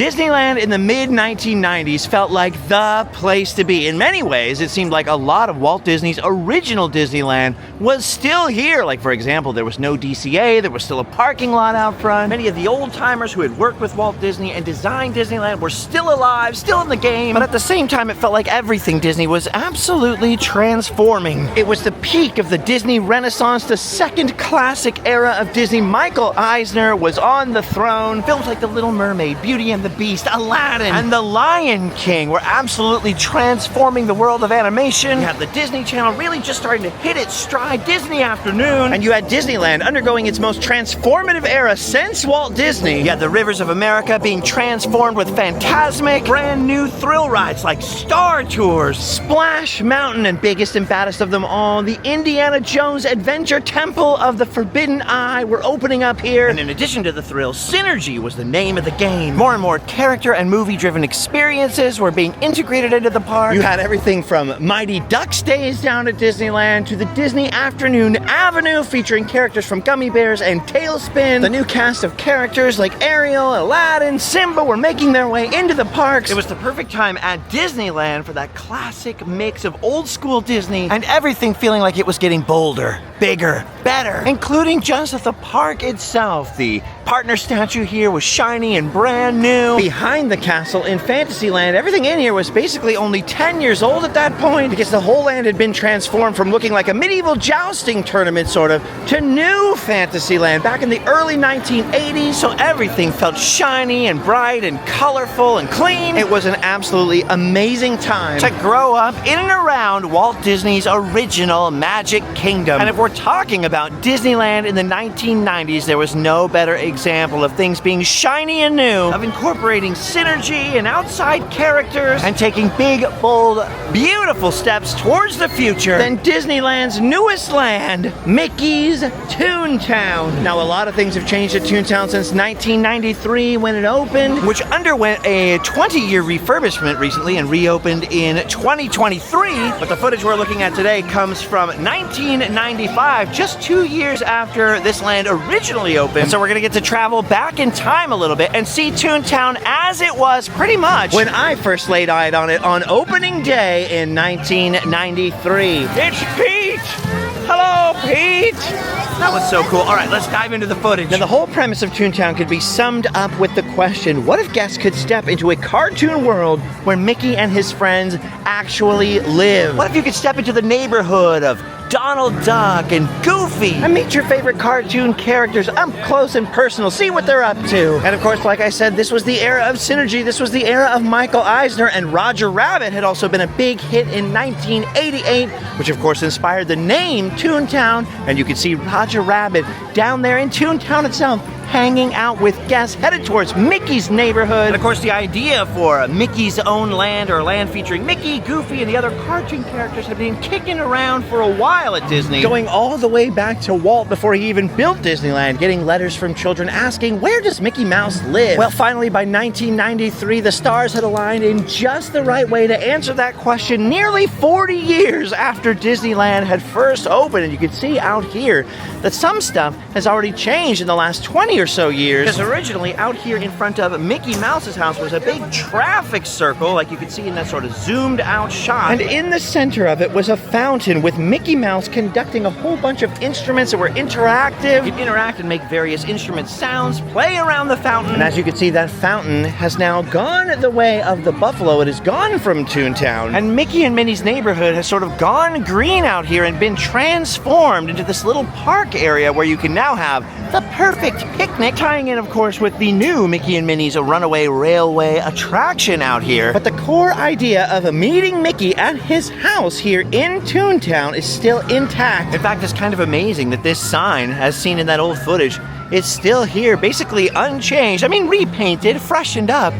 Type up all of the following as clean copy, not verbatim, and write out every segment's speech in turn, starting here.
Disneyland in the mid-1990s felt like the place to be. In many ways, it seemed like a lot of Walt Disney's original Disneyland was still here. Like, for example, there was no DCA, there was still a parking lot out front. Many of the old-timers who had worked with Walt Disney and designed Disneyland were still alive, still in the game, but at the same time, it felt like everything Disney was absolutely transforming. It was the peak of the Disney Renaissance, the second classic era of Disney. Michael Eisner was on the throne. Films like The Little Mermaid, Beauty and the Beast, Aladdin, and The Lion King were absolutely transforming the world of animation. You had the Disney Channel really just starting to hit its stride, Disney Afternoon, and you had Disneyland undergoing its most transformative era since Walt Disney. You had the Rivers of America being transformed with fantastic, brand new thrill rides like Star Tours, Splash Mountain, and biggest and baddest of them all, the Indiana Jones Adventure Temple of the Forbidden Eye were opening up here. And in addition to the thrills, Synergy was the name of the game. More and more character and movie-driven experiences were being integrated into the park. You had everything from Mighty Ducks Days down at Disneyland to the Disney Afternoon Avenue featuring characters from Gummy Bears and Tailspin. The new cast of characters like Ariel, Aladdin, Simba were making their way into the parks. It was the perfect time at Disneyland for that classic mix of old school Disney and everything feeling like it was getting bolder, bigger, better, including just the park itself. The partner statue here was shiny and brand new. Behind the castle in Fantasyland, everything in here was basically only 10 years old at that point because the whole land had been transformed from looking like a medieval jousting tournament sort of to new Fantasyland back in the early 1980s, so everything felt shiny and bright and colorful and clean. It was an absolutely amazing time to grow up in and around Walt Disney's original Magic Kingdom. And if we're talking about Disneyland in the 1990s, there was no better example of things being shiny and new, of incorporating synergy and outside characters, and taking big, bold, beautiful steps towards the future than Disneyland's newest land, Mickey's Toontown. Now, a lot of things have changed at Toontown since 1993 when it opened, which underwent a 20-year refurbishment recently and reopened in 2023. But the footage we're looking at today comes from 1995, just 2 years after this land originally opened. And so we're gonna get to travel back in time a little bit and see Toontown as it was pretty much when I first laid eyes on it on opening day in 1993. It's Pete! Hello, Pete! That was so cool. All right, let's dive into the footage. Now, the whole premise of Toontown could be summed up with the question, what if guests could step into a cartoon world where Mickey and his friends actually live? What if you could step into the neighborhood of Donald Duck and Goofy and meet your favorite cartoon characters up close and personal, see what they're up to? And of course, like I said, this was the era of synergy, this was the era of Michael Eisner, and Roger Rabbit had also been a big hit in 1988, which of course inspired the name Toontown, and you can see Roger Rabbit down there in Toontown itself, hanging out with guests headed towards Mickey's neighborhood. And of course, the idea for Mickey's own land, or a land featuring Mickey, Goofy, and the other cartoon characters had been kicking around for a while at Disney, going all the way back to Walt before he even built Disneyland, getting letters from children asking, where does Mickey Mouse live? Well, finally, by 1993, the stars had aligned in just the right way to answer that question nearly 40 years after Disneyland had first opened. And you can see out here that some stuff has already changed in the last 20 or so years. Because originally out here in front of Mickey Mouse's house was a big traffic circle, like you could see in that sort of zoomed out shot. And in the center of it was a fountain with Mickey Mouse conducting a whole bunch of instruments that were interactive. You could interact and make various instrument sounds, play around the fountain. And as you can see, that fountain has now gone the way of the buffalo. It has gone from Toontown. And Mickey and Minnie's neighborhood has sort of gone green out here and been transformed into this little park area where you can now have the perfect picnic, tying in, of course, with the new Mickey and Minnie's Runaway Railway attraction out here. But the core idea of meeting Mickey at his house here in Toontown is still intact. In fact, it's kind of amazing that this sign, as seen in that old footage, is still here, basically unchanged. I mean, repainted, freshened up,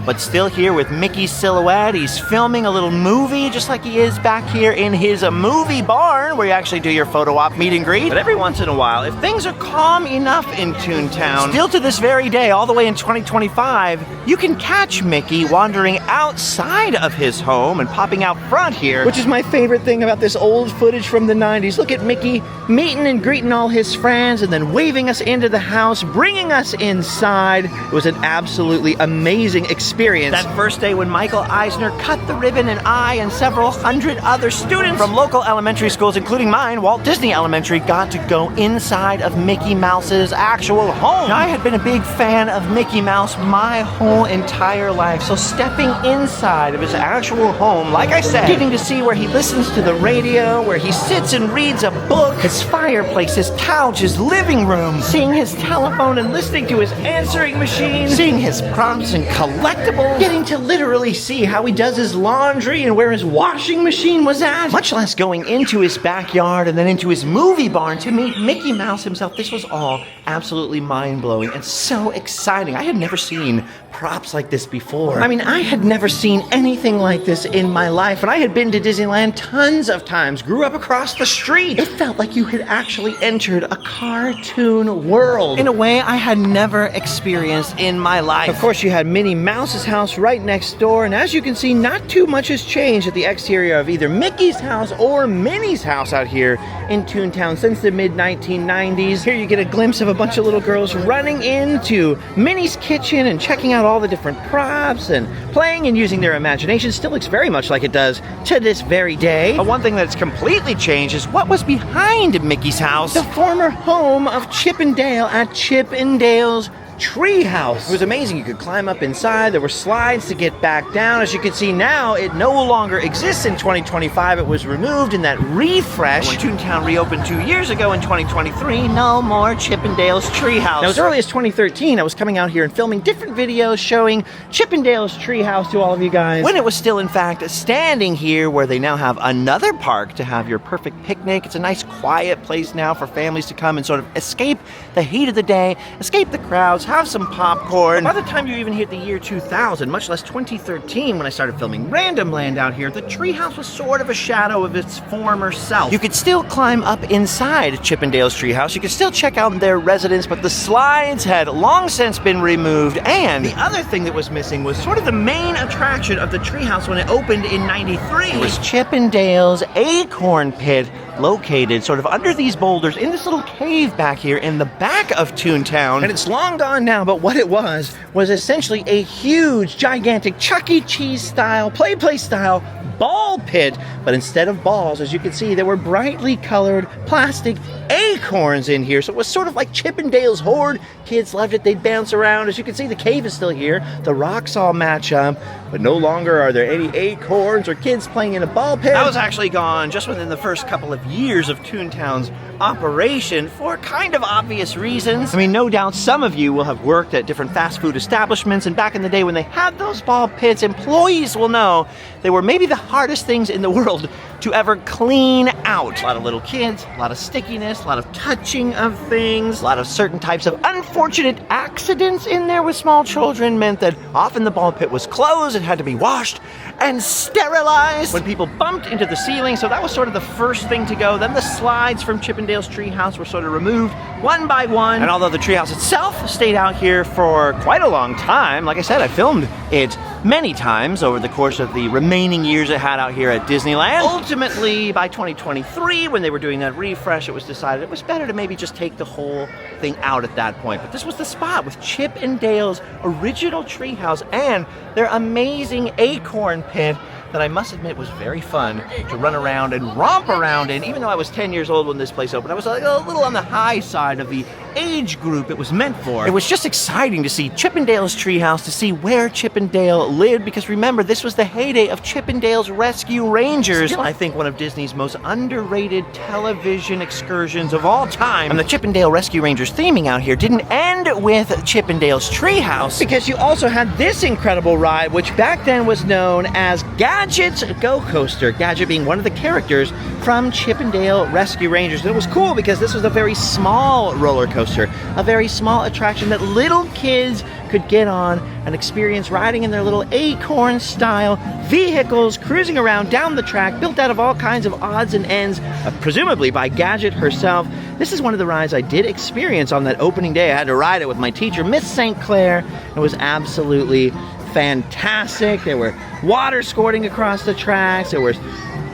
but still here with Mickey's silhouette. He's filming a little movie, just like he is back here in his movie barn, where you actually do your photo op meet and greet. But every once in a while, if things are calm enough in Toontown, still to this very day, all the way in 2025, you can catch Mickey wandering outside of his home and popping out front here, which is my favorite thing about this old footage from the 90s. Look at Mickey meeting and greeting all his friends and then waving us into the house, bringing us inside. It was an absolutely amazing experience. That first day when Michael Eisner cut the ribbon and I and several hundred other students from local elementary schools, including mine, Walt Disney Elementary, got to go inside of Mickey Mouse's actual home. Now, I had been a big fan of Mickey Mouse my whole entire life, so stepping inside of his actual home, like I said, getting to see where he listens to the radio, where he sits and reads a book, his fireplace, his couch, his living room, seeing his telephone and listening to his answering machine, seeing his props and collectibles, getting to literally see how he does his laundry and where his washing machine was at, much less going into his backyard and then into his movie barn to meet Mickey Mouse himself. This was all absolutely mind-blowing and so exciting. I had never seen props like this before. I mean, I had never seen anything like this in my life, and I had been to Disneyland tons of times, grew up across the street. It felt like you had actually entered a cartoon world in a way I had never experienced in my life. Of course, you had Minnie Mouse's house right next door, and as you can see, not too much has changed at the exterior of either Mickey's house or Minnie's house out here in Toontown since the mid-1990s. Here you get a glimpse of a bunch of little girls running into Minnie's kitchen and checking out all the different props and playing and using their imagination. Still looks very much like it does to this very day. But one thing that's completely changed is what was behind Mickey's house, the former home of Chip and Dale at Chip and Dale's treehouse. It was amazing. You could climb up inside. There were slides to get back down. As you can see now, it no longer exists in 2025. It was removed in that refresh. When Toontown reopened 2 years ago in 2023, no more Chip and Dale's treehouse. Now, as early as 2013, I was coming out here and filming different videos showing Chip and Dale's treehouse to all of you guys, when it was still, in fact, standing here where they now have another park to have your perfect picnic. It's a nice, quiet place now for families to come and sort of escape the heat of the day, escape the crowds, have some popcorn. By the time you even hit the year 2000, much less 2013 when I started filming Randomland out here, the treehouse was sort of a shadow of its former self. You could still climb up inside Chip and Dale's treehouse. You could still check out their residence, but the slides had long since been removed, and the other thing that was missing was sort of the main attraction of the treehouse when it opened in '93. It was Chip and Dale's acorn pit, located sort of under these boulders in this little cave back here in the back of Toontown. And it's long gone now, but what it was essentially a huge, gigantic Chuck E. Cheese style, play style ball pit. But instead of balls, as you can see, there were brightly colored plastic acorns in here. So it was sort of like Chip and Dale's Hoard. Kids loved it. They'd bounce around. As you can see, the cave is still here. The rocks all match up, but no longer are there any acorns or kids playing in a ball pit. That was actually gone just within the first couple of years of Toontown's operation for kind of obvious reasons. I mean, no doubt some of you will have worked at different fast food establishments, and back in the day when they had those ball pits, employees will know they were maybe the hardest things in the world to ever clean out. A lot of little kids, a lot of stickiness, a lot of touching of things, a lot of certain types of unfortunate accidents in there with small children meant that often the ball pit was closed, it had to be washed and sterilized when people bumped into the ceiling. So that was sort of the first thing to go. Then the slides from Chip and Dale's treehouse were sort of removed one by one. And although the treehouse itself stayed out here for quite a long time, like I said, I filmed it many times over the course of the remaining years it had out here at Disneyland. Ultimately, by 2023, when they were doing that refresh, it was decided it was better to maybe just take the whole thing out at that point. But this was the spot with Chip and Dale's original treehouse and their amazing acorn pit that I must admit was very fun to run around and romp around in. Even though I was 10 years old when this place opened, I was like a little on the high side of the age group it was meant for. It was just exciting to see Chip and Dale's treehouse, to see where Chip and Dale lived, because remember, this was the heyday of Chip and Dale's Rescue Rangers. Still, I think one of Disney's most underrated television excursions of all time. And the Chip and Dale Rescue Rangers theming out here didn't end with Chip and Dale's treehouse, because you also had this incredible ride, which back then was known as Gadget's Go Coaster. Gadget being one of the characters from Chip and Dale Rescue Rangers. And it was cool because this was a very small roller coaster, a very small attraction that little kids could get on and experience riding in their little acorn-style vehicles, cruising around down the track, built out of all kinds of odds and ends, presumably by Gadget herself. This is one of the rides I did experience on that opening day. I had to ride it with my teacher, Miss St. Clair. It was absolutely fantastic. There were water squirting across the tracks. There was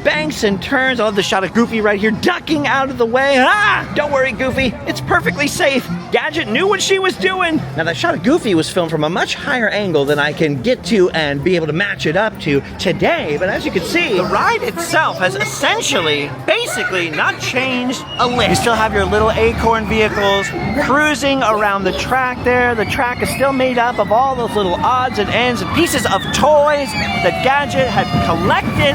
banks and turns. I love the shot of Goofy right here, ducking out of the way. Ah! Don't worry, Goofy. It's perfectly safe. Gadget knew what she was doing. Now, that shot of Goofy was filmed from a much higher angle than I can get to and be able to match it up to today. But as you can see, the ride itself has essentially, basically, not changed a lick. You still have your little acorn vehicles cruising around the track there. The track is still made up of all those little odds and ends and pieces of toys that Gadget had collected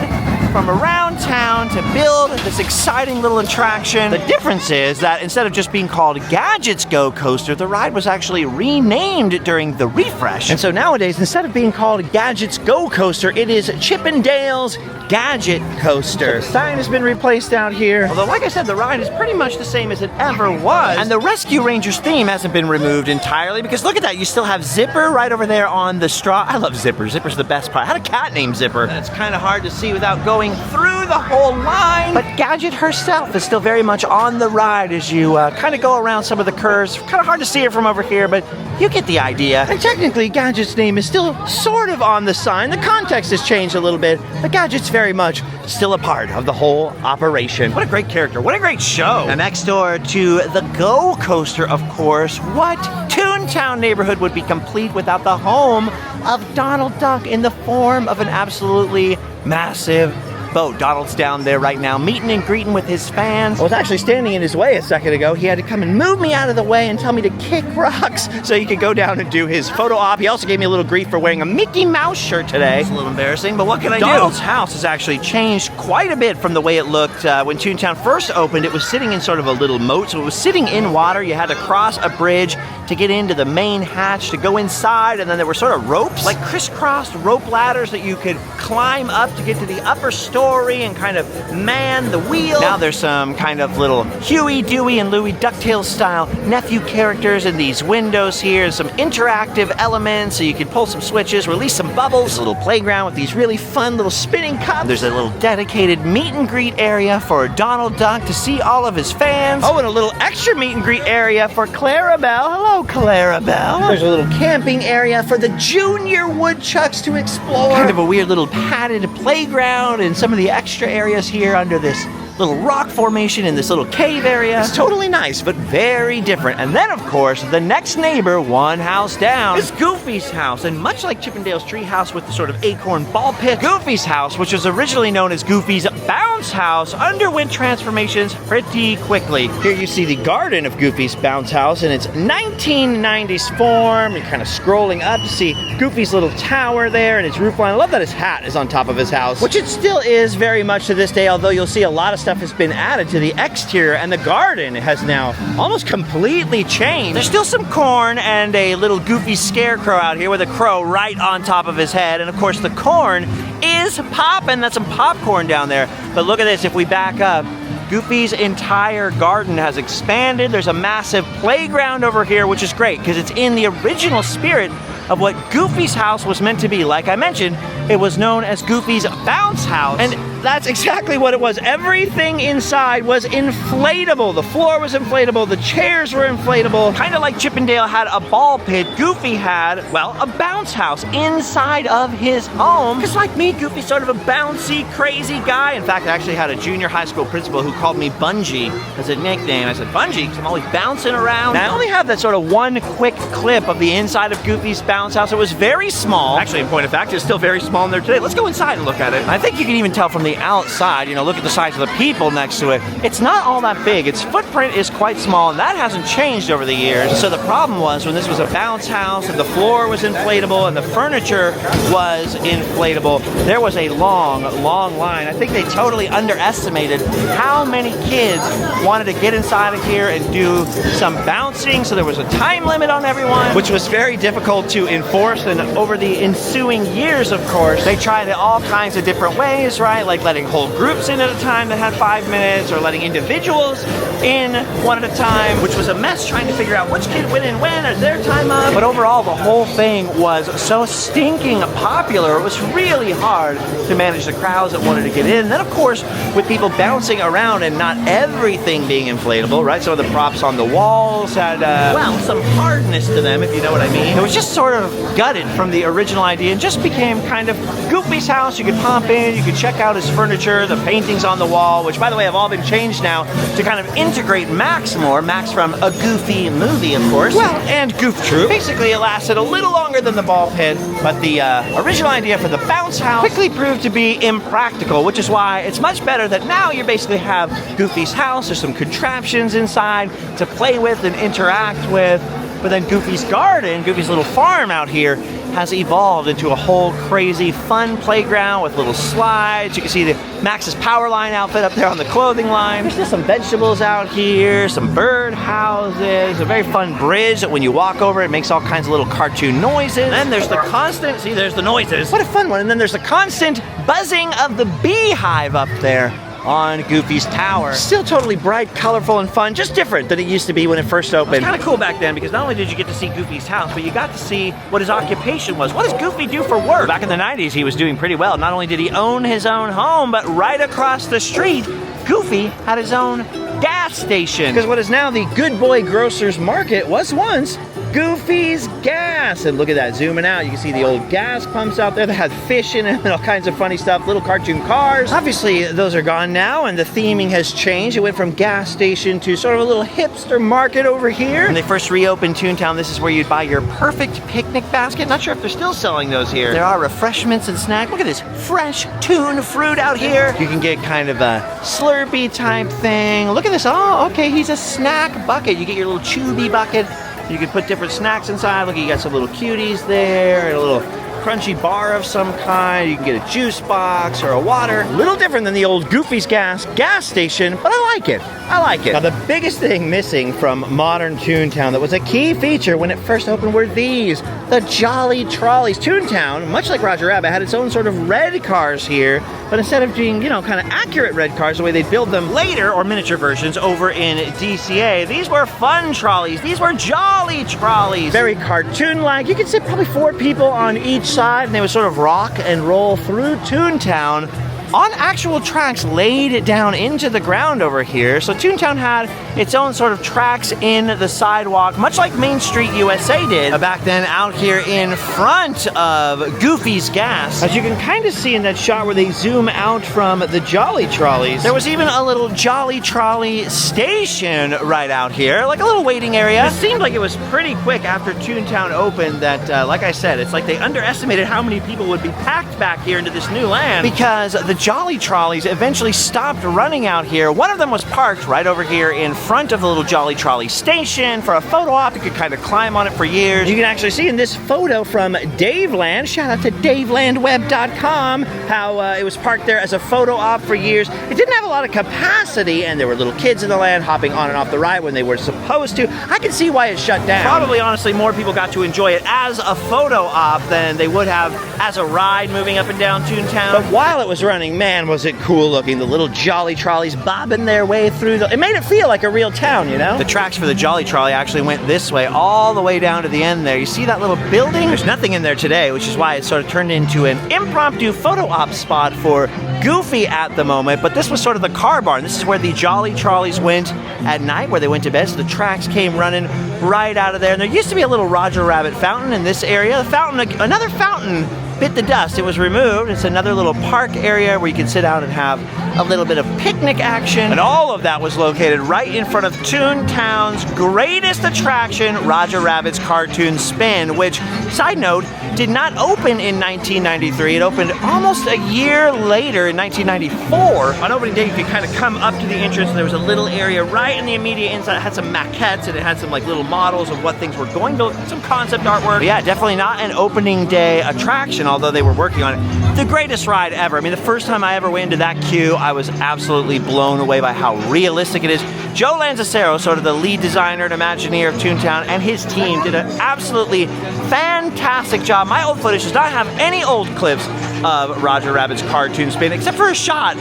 from around town to build this exciting little attraction. The difference is that instead of just being called Gadget's Go Coaster, the ride was actually renamed during the refresh. And so nowadays, instead of being called Gadget's Go Coaster, it is Chip 'n Dale's Gadget Coaster. So the sign has been replaced out here. Although, like I said, the ride is pretty much the same as it ever was. And the Rescue Rangers theme hasn't been removed entirely, because look at that, you still have Zipper right over there on the straw. I love Zipper. Zipper's the best part. I had a cat named Zipper. That's kind of hard to see without going through the whole line. But Gadget herself is still very much on the ride as you kind of go around some of the curves. Kind of hard to see her from over here, but you get the idea. And technically, Gadget's name is still sort of on the sign. The context has changed a little bit, but Gadget's very much still a part of the whole operation. What a great character. What a great show. And next door to the Go Coaster, of course, what Toontown neighborhood would be complete without the home of Donald Duck in the form of an absolutely massive boat. Donald's down there right now, meeting and greeting with his fans. I was actually standing in his way a second ago. He had to come and move me out of the way and tell me to kick rocks so he could go down and do his photo op. He also gave me a little grief for wearing a Mickey Mouse shirt today. It's a little embarrassing, but what can I do? Donald's house has actually changed quite a bit from the way it looked when Toontown first opened. It was sitting in sort of a little moat, so it was sitting in water. You had to cross a bridge to get into the main hatch to go inside, and then there were sort of ropes, like crisscrossed rope ladders that you could climb up to get to the upper story and kind of man the wheel. Now there's some kind of little Huey, Dewey, and Louie DuckTales style nephew characters in these windows here, some interactive elements so you can pull some switches, release some bubbles. There's a little playground with these really fun little spinning cups. There's a little dedicated meet and greet area for Donald Duck to see all of his fans. Oh, and a little extra meet and greet area for Clarabelle. Hello, Clarabelle. There's a little camping area for the junior woodchucks to explore. Kind of a weird little padded playground and some of the extra areas here under this little rock formation in this little cave area. It's totally nice, but very different. And then, of course, the next neighbor, one house down, is Goofy's house. And much like Chip 'n Dale's treehouse with the sort of acorn ball pit, Goofy's house, which was originally known as Goofy's bounce house, underwent transformations pretty quickly. Here you see the garden of Goofy's bounce house in its 1990s form. You're kind of scrolling up to see Goofy's little tower there and its roof line. I love that his hat is on top of his house, which it still is very much to this day, although you'll see a lot of stuff has been added to the exterior, and the garden has now almost completely changed. There's still some corn and a little Goofy scarecrow out here with a crow right on top of his head, and of course the corn is popping. That's some popcorn down there. But look at this, if we back up, Goofy's entire garden has expanded. There's a massive playground over here, which is great because it's in the original spirit of what Goofy's house was meant to be. Like I mentioned, it was known as Goofy's bounce house, and that's exactly what it was. Everything inside was inflatable. The floor was inflatable, the chairs were inflatable. Kind of like Chip 'n Dale had a ball pit, Goofy had, well, a bounce house inside of his home. Because like me, Goofy's sort of a bouncy, crazy guy. In fact, I actually had a junior high school principal who called me Bungee as a nickname. I said, Bungee, because I'm always bouncing around. Now, I only have that sort of one quick clip of the inside of Goofy's bounce house. It was very small. Actually, in point of fact, it's still very small in there today. Let's go inside and look at it. I think you can even tell from the outside, you know, look at the size of the people next to it. It's not all that big. Its footprint is quite small, and that hasn't changed over the years. So the problem was when this was a bounce house and the floor was inflatable and the furniture was inflatable, there was a long, long line. I think they totally underestimated how many kids wanted to get inside of here and do some bouncing, so there was a time limit on everyone, which was very difficult to enforce. And over the ensuing years, of course, they tried it all kinds of different ways, right? Like like letting whole groups in at a time that had 5 minutes, or letting individuals in one at a time, which was a mess trying to figure out which kid went in when, is their time up. But overall, the whole thing was so stinking popular, it was really hard to manage the crowds that wanted to get in. And then, of course, with people bouncing around and not everything being inflatable, right? Some of the props on the walls had, well, some hardness to them, if you know what I mean. It was just sort of gutted from the original idea and just became kind of Goofy's house. You could pop in, you could check out his furniture, the paintings on the wall, which, by the way, have all been changed now to kind of integrate Max more. Max from A Goofy Movie, of course. Well, and Goof Troop. Basically, it lasted a little longer than the ball pit, but the original idea for the bounce house quickly proved to be impractical, which is why it's much better that now you basically have Goofy's house. There's some contraptions inside to play with and interact with. But then Goofy's garden, Goofy's little farm out here, has evolved into a whole crazy fun playground with little slides. You can see the Max's power line outfit up there on the clothing line. There's just some vegetables out here, some bird houses, a very fun bridge that when you walk over it makes all kinds of little cartoon noises. And then there's the constant, see there's the noises. What a fun one. And then there's the constant buzzing of the beehive up there on Goofy's tower. Still totally bright, colorful, and fun, just different than it used to be when it first opened. It was kind of cool back then because not only did you get to see Goofy's house, but you got to see what his occupation was. What does Goofy do for work? Back in the 90s, he was doing pretty well. Not only did he own his own home, but right across the street, Goofy had his own gas station. Because what is now the Good Boy Grocer's Market was once Goofy's Gas. And look at that, zooming out, you can see the old gas pumps out there that had fish in it and all kinds of funny stuff, little cartoon cars. Obviously, those are gone now, and the theming has changed. It went from gas station to sort of a little hipster market over here. When they first reopened Toontown, this is where you'd buy your perfect picnic basket. Not sure if they're still selling those here. There are refreshments and snacks. Look at this fresh Toon fruit out here. You can get kind of a Slurpee type thing. Look at this. Oh, okay, he's a snack bucket. You get your little Chubby bucket. You can put different snacks inside. Look, you got some little cuties there and a little crunchy bar of some kind. You can get a juice box or a water. A little different than the old Goofy's gas station, but I like it. I like it. Now, the biggest thing missing from modern Toontown that was a key feature when it first opened were these, the Jolly Trolleys. Toontown, much like Roger Rabbit, had its own sort of red cars here, but instead of being, you know, kind of accurate red cars, the way they'd build them later, or miniature versions over in DCA, these were fun trolleys. These were Jolly Trolleys. Very cartoon-like. You could sit probably 4 people on each side, and they would sort of rock and roll through Toontown on actual tracks laid down into the ground over here. So Toontown had its own sort of tracks in the sidewalk, much like Main Street USA did back then out here in front of Goofy's Gas. As you can kind of see in that shot where they zoom out from the Jolly Trolleys, there was even a little Jolly Trolley station right out here, like a little waiting area. It seemed like it was pretty quick after Toontown opened that, like I said, it's like they underestimated how many people would be packed back here into this new land, because the Jolly Trolleys eventually stopped running out here. One of them was parked right over here in front of the little Jolly Trolley station for a photo op. You could kind of climb on it for years. You can actually see in this photo from Daveland, shout out to davelandweb.com, how it was parked there as a photo op for years. It didn't have a lot of capacity, and there were little kids in the land hopping on and off the ride when they were supposed to. I can see why it shut down. Probably, honestly, more people got to enjoy it as a photo op than they would have as a ride moving up and down Toontown. But while it was running, man, was it cool looking. The little Jolly Trolleys bobbing their way through it made it feel like a real town, you know? The tracks for the Jolly Trolley actually went this way, all the way down to the end there. You see that little building? There's nothing in there today, which is why it sort of turned into an impromptu photo op spot for Goofy at the moment. But this was sort of the car barn. This is where the Jolly Trolleys went at night, where they went to bed, so the tracks came running right out of there. And there used to be a little Roger Rabbit fountain in this area. The fountain, another fountain, bit the dust. It was removed. It's another little park area where you can sit down and have a little bit of picnic action. And all of that was located right in front of Toontown's greatest attraction, Roger Rabbit's Cartoon Spin, which, side note, did not open in 1993. It opened almost a year later in 1994. On opening day, you could kind of come up to the entrance, and there was a little area right in the immediate inside. It had some maquettes, and it had some like little models of what things were going to look, some concept artwork. But yeah, definitely not an opening day attraction. although they were working on it, the greatest ride ever. I mean, the first time I ever went into that queue, I was absolutely blown away by how realistic it is. Joe Lanzacero, sort of the lead designer and Imagineer of Toontown, and his team did an absolutely fantastic job. My old footage does not have any old clips of Roger Rabbit's cartoon spin, except for a shot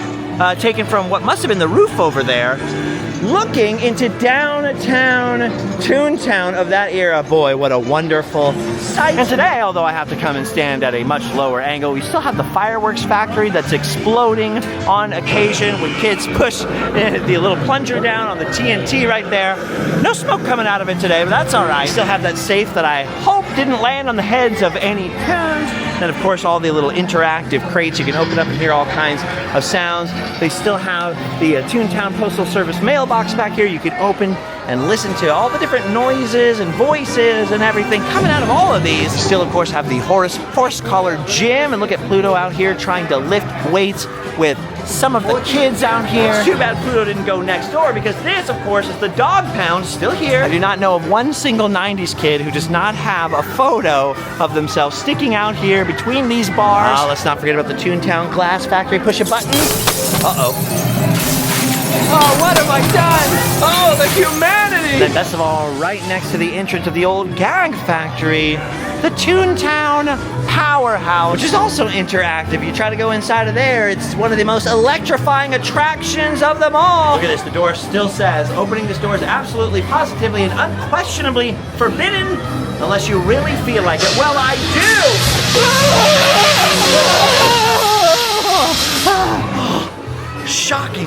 taken from what must have been the roof over there, looking into downtown Toontown of that era. Boy, what a wonderful sight. And today, although I have to come and stand at a much lower angle, we still have the fireworks factory that's exploding on occasion when kids push the little plunger down on the TNT right there. No smoke coming out of it today, but that's all right. Still have that safe that I hope didn't land on the heads of any tunes. And of course, all the little interactive crates. You can open up and hear all kinds of sounds. They still have the Toontown Postal Service mailbox back here. You can open and listen to all the different noises and voices and everything coming out of all of these. Still, of course, have the horse collar gym, and look at Pluto out here trying to lift weights with some of the kids out here. It's too bad Pluto didn't go next door, because this, of course, is the dog pound, still here. I do not know of one single 90s kid who does not have a photo of themselves sticking out here between these bars. Let's not forget about the Toontown Glass Factory. Push a button. Uh-oh. Oh, what have I done? Oh, the humanity! Then best of all, right next to the entrance of the old gag factory, the Toontown Powerhouse, which is also interactive. You try to go inside of there, it's one of the most electrifying attractions of them all. Look at this, the door still says, opening this door is absolutely, positively, and unquestionably forbidden unless you really feel like it. Well, I do! Shocking.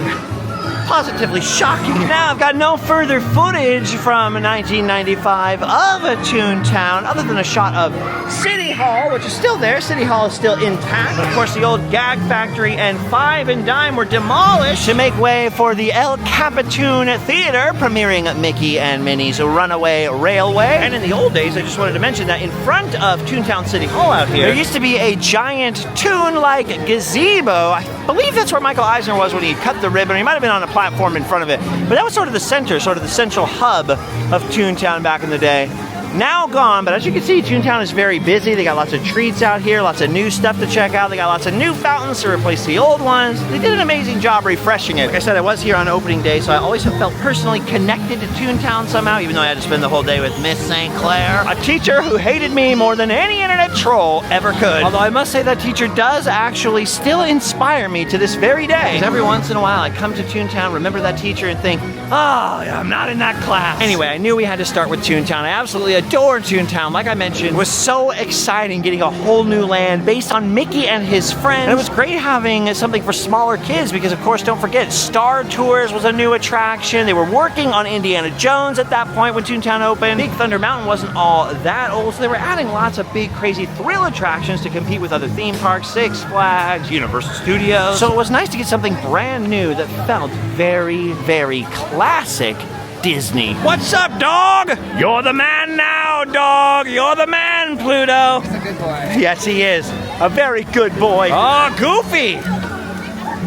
Positively shocking. Now, I've got no further footage from 1995 of a Toontown other than a shot of City Hall, which is still there. City Hall is still intact. Of course, the old Gag Factory and Five and Dime were demolished to make way for the El Capitan Theater, premiering Mickey and Minnie's Runaway Railway. And in the old days, I just wanted to mention that in front of Toontown City Hall out here, there used to be a giant Toon-like gazebo. I believe that's where Michael Eisner was when he cut the ribbon. He might have been on a platform in front of it, but that was sort of the center, sort of the central hub of Toontown back in the day. Now gone, but as you can see, Toontown is very busy. They got lots of treats out here, lots of new stuff to check out. They got lots of new fountains to replace the old ones. They did an amazing job refreshing it. Like I said, I was here on opening day, so I always have felt personally connected to Toontown somehow, even though I had to spend the whole day with Miss St. Clair, a teacher who hated me more than any internet troll ever could. Although I must say that teacher does actually still inspire me to this very day. Because every once in a while I come to Toontown, remember that teacher, and think, oh, I'm not in that class. Anyway, I knew we had to start with Toontown. I absolutely adore Toontown. Like I mentioned, it was so exciting getting a whole new land based on Mickey and his friends. And it was great having something for smaller kids because, of course, don't forget, Star Tours was a new attraction. They were working on Indiana Jones at that point when Toontown opened. Big Thunder Mountain wasn't all that old, so they were adding lots of big, crazy thrill attractions to compete with other theme parks, Six Flags, Universal Studios. So it was nice to get something brand new that felt very, very classic Disney. What's up, dog? You're the man now, dog. You're the man, Pluto. He's a good boy. Yes, he is. A very good boy. Oh, Goofy.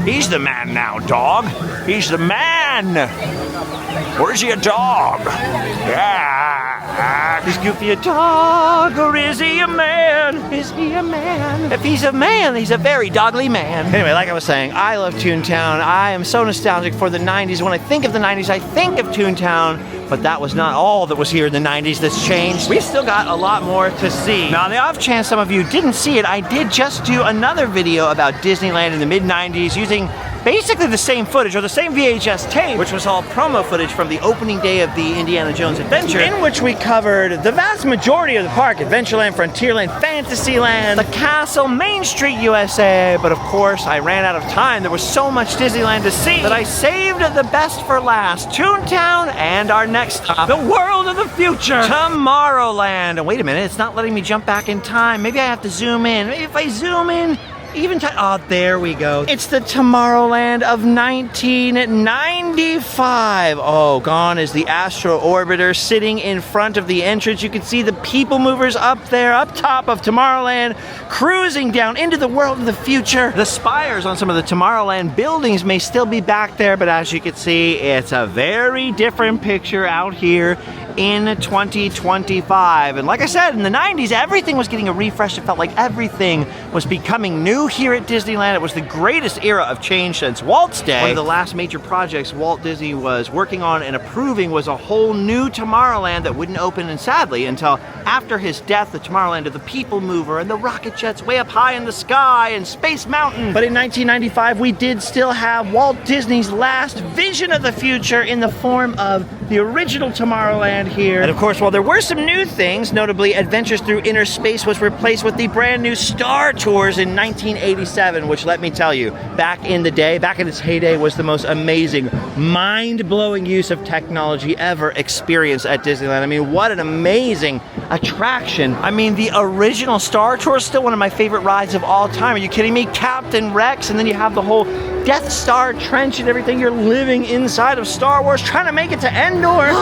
He's the man now, dog. He's the man. Or is he a dog? Yeah. Is Goofy a dog or is he a man? Is he a man? If he's a man, he's a very dogly man. Anyway, like I was saying, I love Toontown. I am so nostalgic for the 90s. When I think of the 90s, I think of Toontown, but that was not all that was here in the 90s that's changed. We've still got a lot more to see. Now, on the off chance some of you didn't see it, I did just do another video about Disneyland in the mid-90s using basically the same footage, or the same VHS tape, which was all promo footage from the opening day of the Indiana Jones Adventure, in which we covered the vast majority of the park: Adventureland, Frontierland, Fantasyland, the Castle, Main Street USA. But of course, I ran out of time. There was so much Disneyland to see that I saved the best for last: Toontown and our next stop, the world of the future, Tomorrowland. And wait a minute, it's not letting me jump back in time. Maybe I have to zoom in. Maybe if I zoom in, even time. Oh, there we go. It's the Tomorrowland of 1995. Oh, gone is the Astro Orbiter sitting in front of the entrance. You can see the people movers up there, up top of Tomorrowland, cruising down into the world of the future. The spires on some of the Tomorrowland buildings may still be back there, but as you can see, it's a very different picture out here in 2025. And like I said, in the 90s, everything was getting a refresh. It felt like everything was becoming new here at Disneyland. It was the greatest era of change since Walt's day. One of the last major projects Walt Disney was working on and approving was a whole new Tomorrowland that wouldn't open, and sadly, until after his death, the Tomorrowland of the PeopleMover and the Rocket Jets way up high in the sky and Space Mountain. But in 1995, we did still have Walt Disney's last vision of the future in the form of the original Tomorrowland here. And of course, while there were some new things, notably Adventures Through Inner Space was replaced with the brand new Star Tours in 1987, which, let me tell you, back in the day, back in its heyday, was the most amazing, mind-blowing use of technology ever experienced at Disneyland. I mean, what an amazing attraction. I mean, the original Star Tour is still one of my favorite rides of all time. Are you kidding me? Captain Rex, and then you have the whole Death Star trench and everything. You're living inside of Star Wars, trying to make it to Endor.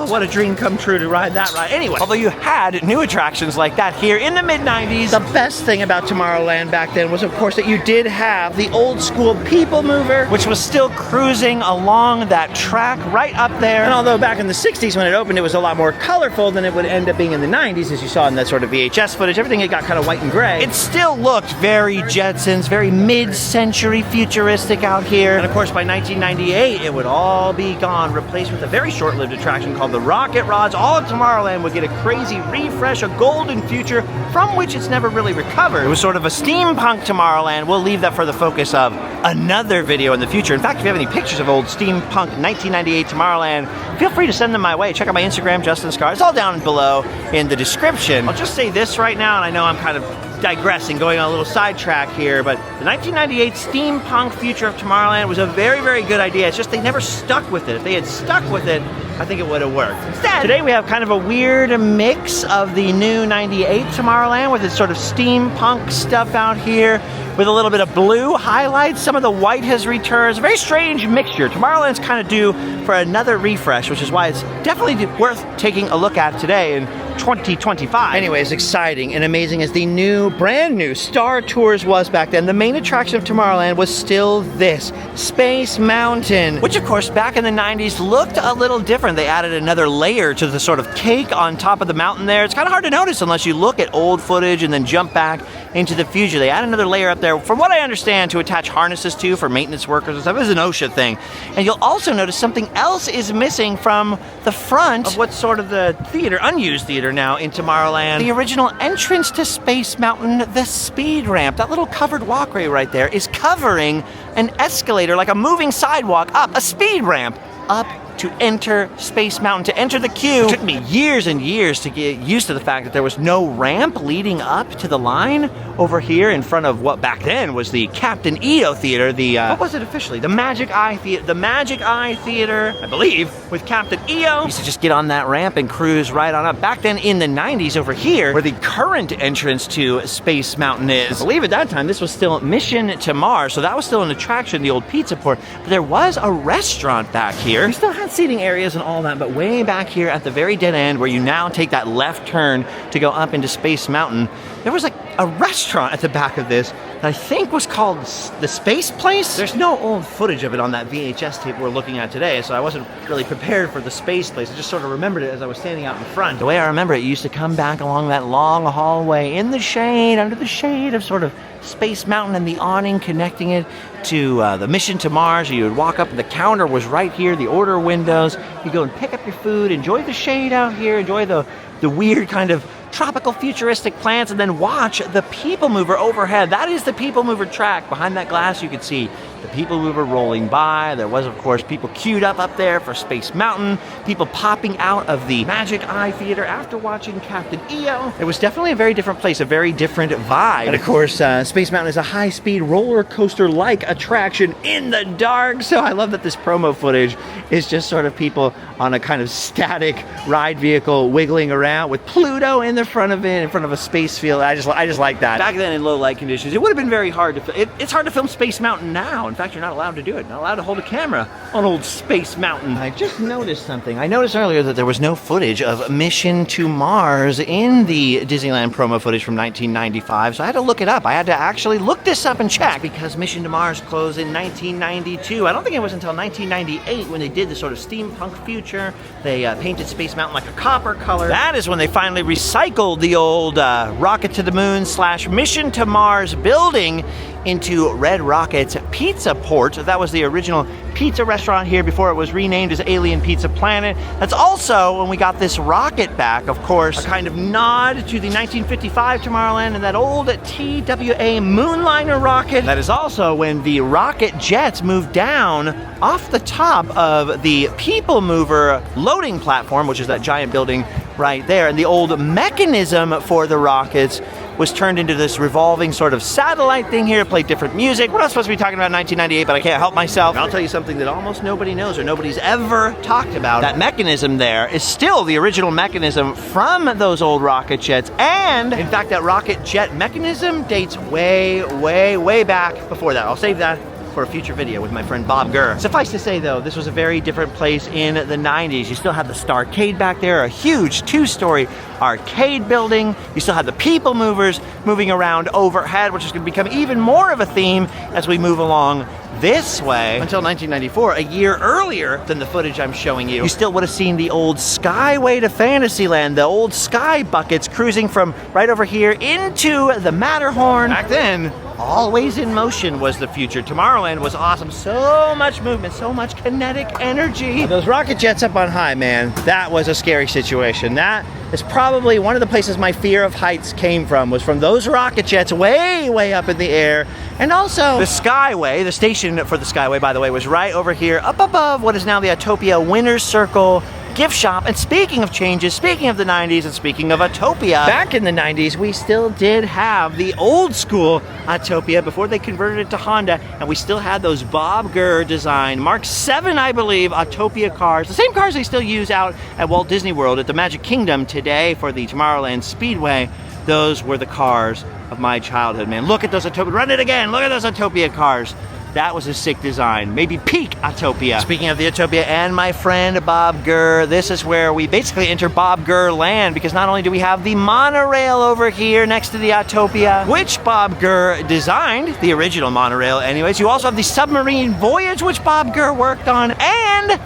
What a dream come true to ride that ride. Anyway, although you had new attractions like that here in the mid-90s, the best thing about Tomorrowland back then was, of course, that you did have the old school PeopleMover, which was still cruising along that track right up there. And although back in the 60s when it opened, it was a lot more colorful than it would end up being in the 90s, as you saw in that sort of VHS footage. Everything had got kind of white and gray. It still looked very Jetsons, very mid-century futuristic out here. And of course, by 1998, it would all be gone, replaced with a very short-lived attraction called the Rocket Rods. All of Tomorrowland would get a crazy refresh, a golden future from which it's never really recovered. It was sort of a steampunk Tomorrowland. We'll leave that for the focus of another video in the future. In fact, if you have any pictures of old steampunk 1998 Tomorrowland, feel free to send them my way. Check out my Instagram, Justin Scar. It's all down below in the description. I'll just say this right now, and I know I'm kind of digressing, going on a little sidetrack here, but the 1998 steampunk future of Tomorrowland was a very, very good idea. It's just they never stuck with it. If they had stuck with it, I think it would have worked. Instead, today we have kind of a weird mix of the new 98 Tomorrowland with its sort of steampunk stuff out here with a little bit of blue highlights. Some of the white has returned. It's a very strange mixture. Tomorrowland's kind of due for another refresh, which is why it's definitely worth taking a look at today in 2025. Anyways, exciting and amazing as the new, brand new Star Tours was back then, the main attraction of Tomorrowland was still this, Space Mountain, which of course back in the 90s looked a little different. They added another layer to the sort of cake on top of the mountain there. It's kind of hard to notice unless you look at old footage and then jump back into the future. They add another layer up there, from what I understand, to attach harnesses to for maintenance workers and stuff. It's an OSHA thing. And you'll also notice something else is missing from the front of what's sort of the theater, unused theater now in Tomorrowland. The original entrance to Space Mountain, the speed ramp, that little covered walkway right there, is covering an escalator, like a moving sidewalk up, a speed ramp up to enter Space Mountain, to enter the queue. It took me years and years to get used to the fact that there was no ramp leading up to the line over here in front of what back then was the Captain EO Theater, the, what was it officially? The Magic Eye Theater, I believe, with Captain EO. Used to just get on that ramp and cruise right on up. Back then in the 90s over here, where the current entrance to Space Mountain is, I believe at that time this was still Mission to Mars, so that was still an attraction, the old pizza port, but there was a restaurant back here. We still had seating areas and all that, but way back here at the very dead end where you now take that left turn to go up into Space Mountain, there was like a restaurant at the back of this that I think was called the Space Place. There's no old footage of it on that VHS tape we're looking at today, so I wasn't really prepared for the Space Place. I just sort of remembered it as I was standing out in front. The way I remember it, you used to come back along that long hallway in the shade, under the shade of sort of Space Mountain and the awning connecting it to the Mission to Mars. You would walk up and the counter was right here, the order windows. You go and pick up your food, enjoy the shade out here, enjoy the weird kind of tropical futuristic plants, and then watch the PeopleMover overhead. That is the PeopleMover track. Behind that glass you could see the PeopleMover rolling by. There was, of course, people queued up there for Space Mountain, people popping out of the Magic Eye Theater after watching Captain EO. It was definitely a very different place, a very different vibe. And of course, Space Mountain is a high-speed roller coaster-like attraction in the dark, so I love that this promo footage is just sort of people on a kind of static ride vehicle wiggling around with Pluto in the front of it, in front of a space field. I just like that. Back then in low light conditions, it would have been very hard to it's hard to film Space Mountain now. In fact, you're not allowed to do it. Not allowed to hold a camera on old Space Mountain. I just noticed something. I noticed earlier that there was no footage of Mission to Mars in the Disneyland promo footage from 1995, so I had to look it up. I had to actually look this up and check, because Mission to Mars closed in 1992. I don't think it was until 1998 when they did did the sort of steampunk future. They painted Space Mountain like a copper color. That is when they finally recycled the old Rocket to the Moon / Mission to Mars building into Red Rocket's Pizza Port. That was the original pizza restaurant here before it was renamed as Alien Pizza Planet. That's also when we got this rocket back, of course, a kind of nod to the 1955 Tomorrowland and that old TWA Moonliner rocket. That is also when the rocket jets moved down off the top of the PeopleMover loading platform, which is that giant building right there. And the old mechanism for the rockets was turned into this revolving sort of satellite thing here to play different music. We're not supposed to be talking about 1998, but I can't help myself. And I'll tell you something that almost nobody knows or nobody's ever talked about. That mechanism there is still the original mechanism from those old rocket jets. And in fact, that rocket jet mechanism dates way, way, way back before that. I'll save that for a future video with my friend Bob Gurr. Suffice to say though, this was a very different place in the 90s. You still had the Starcade back there, a huge 2-story arcade building. You still had the people movers moving around overhead, which is going to become even more of a theme as we move along this way. Until 1994, a year earlier than the footage I'm showing you, you still would have seen the old Skyway to Fantasyland, the old sky buckets cruising from right over here into the Matterhorn. Back then, always in motion was the future. Tomorrowland was awesome. So much movement, so much kinetic energy. And those rocket jets up on high, man, that was a scary situation. That is probably one of the places my fear of heights came from, was from those rocket jets way, way up in the air. And also the Skyway, the station for the Skyway, by the way, was right over here up above what is now the Autopia Winner's Circle gift shop. And speaking of changes, speaking of the 90s and speaking of Autopia, back in the 90s we still did have the old school Autopia before they converted it to Honda, and we still had those Bob Gurr design Mark 7, I believe, Autopia cars, the same cars they still use out at Walt Disney World at the Magic Kingdom today for the Tomorrowland Speedway. Those were the cars of my childhood, man. Look at those Autopia, run it again, look at those Autopia cars. That was a sick design, maybe peak Autopia. Speaking of the Autopia and my friend Bob Gurr, this is where we basically enter Bob Gurr land, because not only do we have the monorail over here next to the Autopia, which Bob Gurr designed, the original monorail anyways, you also have the submarine voyage, which Bob Gurr worked on, and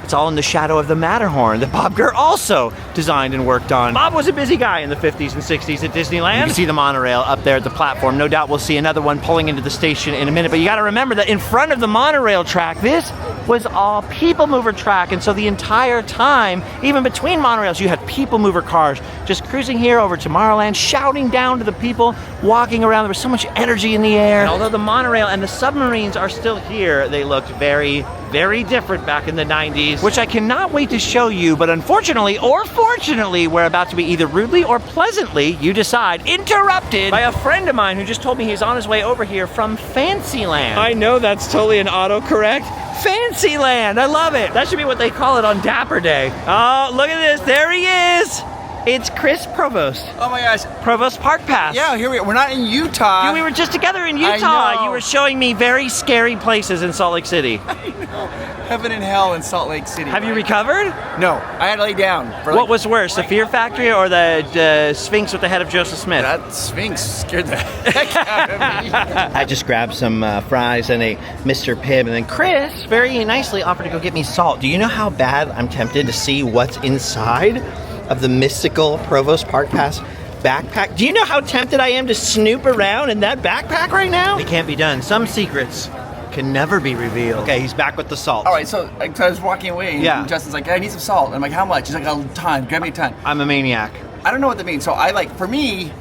it's all in the shadow of the Matterhorn that Bob Gurr also designed and worked on. Bob was a busy guy in the 50s and 60s at Disneyland. You can see the monorail up there at the platform. No doubt we'll see another one pulling into the station in a minute, but you gotta remember that in front of the monorail track, this was all people mover track, and so the entire time, even between monorails, you had people mover cars just cruising here over Tomorrowland, shouting down to the people walking around. There was so much energy in the air. And although the monorail and the submarines are still here, they looked very, very different back in the 90s, which I cannot wait to show you, but unfortunately or fortunately, we're about to be either rudely or pleasantly, you decide, interrupted by a friend of mine who just told me he's on his way over here from Fantasyland. I know that's totally an autocorrect. Fantasyland, I love it. That should be what they call it on Dapper Day. Oh, look at this, there he is. It's Chris Provost. Oh my gosh. Provost Park Pass. Yeah, here we are. We're not in Utah. Yeah, we were just together in Utah. I know. You were showing me very scary places in Salt Lake City. I know. Heaven and hell in Salt Lake City. Have you recovered? No, I had to lay down. What was worse, the Fear Factory or the Sphinx with the head of Joseph Smith? That Sphinx scared the heck out of me. I just grabbed some fries and a Mr. Pibb, and then Chris very nicely offered to go get me salt. Do you know how bad I'm tempted to see what's inside of the mystical Provost Park Pass backpack? Do you know how tempted I am to snoop around in that backpack right now? It can't be done. Some secrets can never be revealed. Okay, he's back with the salt. All right, so I was walking away, and Justin's like, I need some salt. And I'm like, how much? He's like, a ton. Grab me a ton. I'm a maniac. I don't know what that means. So I for me,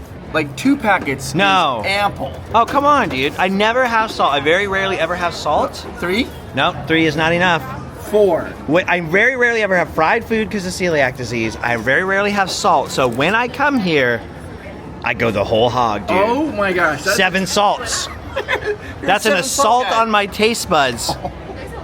2 packets is ample. Oh, come on, dude. I never have salt. I very rarely ever have salt. 3? No, 3 is not enough. 4. I very rarely ever have fried food because of celiac disease. I very rarely have salt. So when I come here, I go the whole hog, dude. Oh my gosh. 7 salts. That's an assault on my taste buds